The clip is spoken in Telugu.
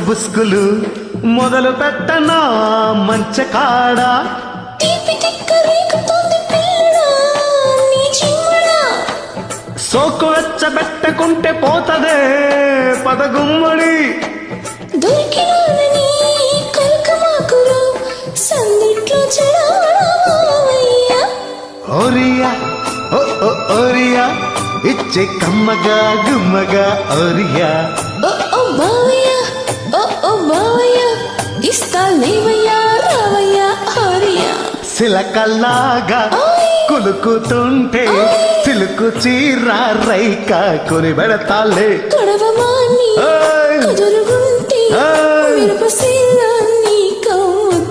బుస్కులు మొదలు పెట్టనా మంచ కాడ సోకు వెచ్చబెట్టకుంటే పోతదే పదగుమ్మడి దొరికినానని కల్కమాకురు సందిట్లో చెడావయ్యా ఓరియా ఓ ఓ ఓరియా ఇచ్చే కమ్మగా గుమ్మగా ఓరియా ఓ ఓ బావయ్య ఓ ఓ బావయ్య ఇస్తా లేవయ్యా రావయ్యా ఓరియా సిలకల్లాగా కులుకుతుంటే సిలుకు చీర రైక కొని పెడతాలే కొడవమాని కుదురుగుంటే మిరపసిల్లా